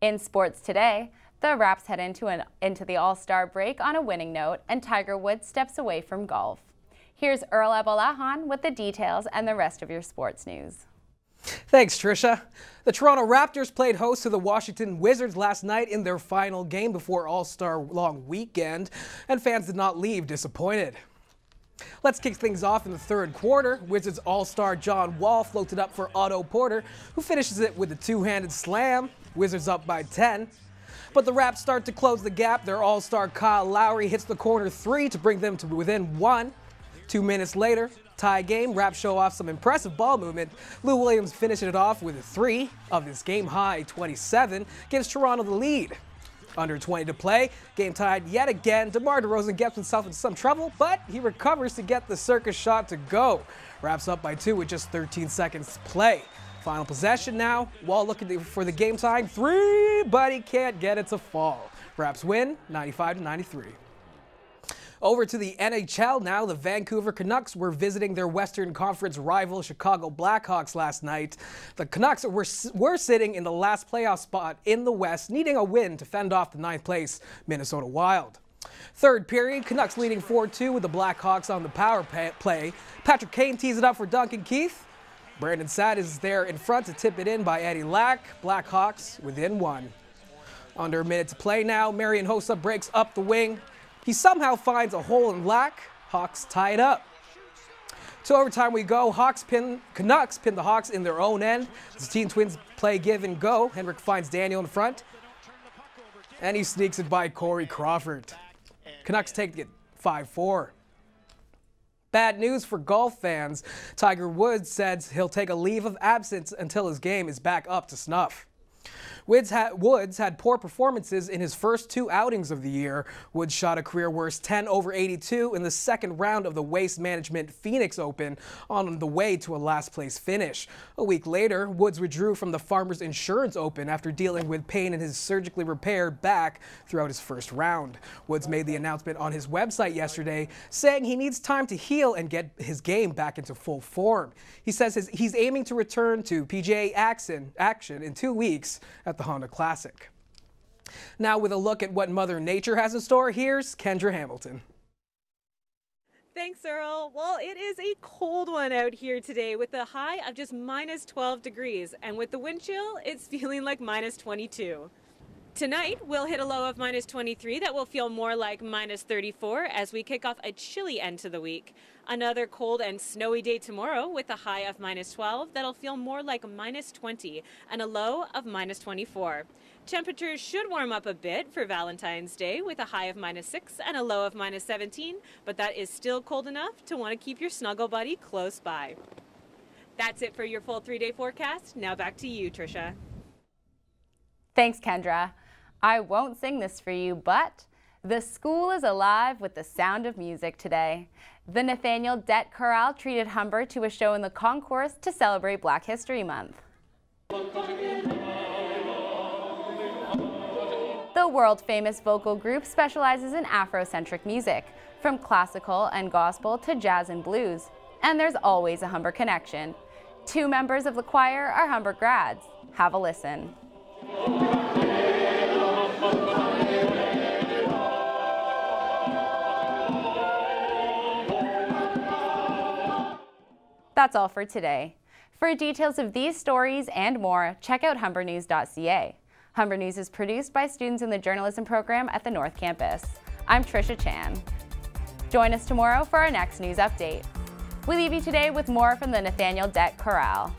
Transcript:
In sports today, the Raps head into the All-Star break on a winning note, and Tiger Woods steps away from golf. Here's Earl Abolahan with the details and the rest of your sports news. Thanks, Trisha. The Toronto Raptors played host to the Washington Wizards last night in their final game before All-Star long weekend, and fans did not leave disappointed. Let's kick things off in the third quarter. Wizards All-Star John Wall floated up for Otto Porter, who finishes it with a two-handed slam. Wizards up by 10. But the Raps start to close the gap. Their All-Star Kyle Lowry hits the corner three to bring them to within 1. 2 minutes later, tie game. Raps show off some impressive ball movement. Lou Williams finishing it off with a 3 of his game-high 27, gives Toronto the lead. Under 20 to play, game tied yet again. DeMar DeRozan gets himself into some trouble, but he recovers to get the circus shot to go. Raps up by 2 with just 13 seconds to play. Final possession now. Wall looking for the game-tying 3, but he can't get it to fall. Raps win 95-93. Over to the NHL now. The Vancouver Canucks were visiting their Western Conference rival Chicago Blackhawks last night. The Canucks were sitting in the last playoff spot in the West, needing a win to fend off the 9th place Minnesota Wild. Third period, Canucks leading 4-2 with the Blackhawks on the power play. Patrick Kane tees it up for Duncan Keith. Brandon Saad is there in front to tip it in by Eddie Lack. Blackhawks within 1. Under a minute to play now. Marian Hossa breaks up the wing. He somehow finds a hole in Lack. Hawks tie it up. To overtime we go. Canucks pin the Hawks in their own end. The Teen Twins play give and go. Henrik finds Daniel in front. And he sneaks it by Corey Crawford. Canucks take it 5-4. Bad news for golf fans. Tiger Woods says he'll take a leave of absence until his game is back up to snuff. Woods had poor performances in his first 2 outings of the year. Woods shot a career-worst 10 over 82 in the second round of the Waste Management Phoenix Open on the way to a last-place finish. A week later, Woods withdrew from the Farmers Insurance Open after dealing with pain in his surgically repaired back throughout his first round. Woods made the announcement on his website yesterday, saying he needs time to heal and get his game back into full form. He says he's aiming to return to PGA action in 2 weeks at the Honda Classic. Now with a look at what Mother Nature has in store, here's Kendra Hamilton. Thanks, Earl. Well, it is a cold one out here today with a high of just minus 12 degrees, and with the wind chill, it's feeling like minus 22. Tonight, we'll hit a low of minus 23 that will feel more like minus 34 as we kick off a chilly end to the week. Another cold and snowy day tomorrow with a high of minus 12 that'll feel more like minus 20 and a low of minus 24. Temperatures should warm up a bit for Valentine's Day with a high of minus 6 and a low of minus 17, but that is still cold enough to want to keep your snuggle buddy close by. That's it for your full 3-day forecast. Now back to you, Trisha. Thanks, Kendra. I won't sing this for you, but the school is alive with the sound of music today. The Nathaniel Dett Chorale treated Humber to a show in the concourse to celebrate Black History Month. The world-famous vocal group specializes in Afrocentric music, from classical and gospel to jazz and blues. And there's always a Humber connection. 2 members of the choir are Humber grads. Have a listen. That's all for today. For details of these stories and more, check out humbernews.ca. Humber News is produced by students in the journalism program at the North Campus. I'm Trisha Chan. Join us tomorrow for our next news update. We leave you today with more from the Nathaniel Dett Chorale.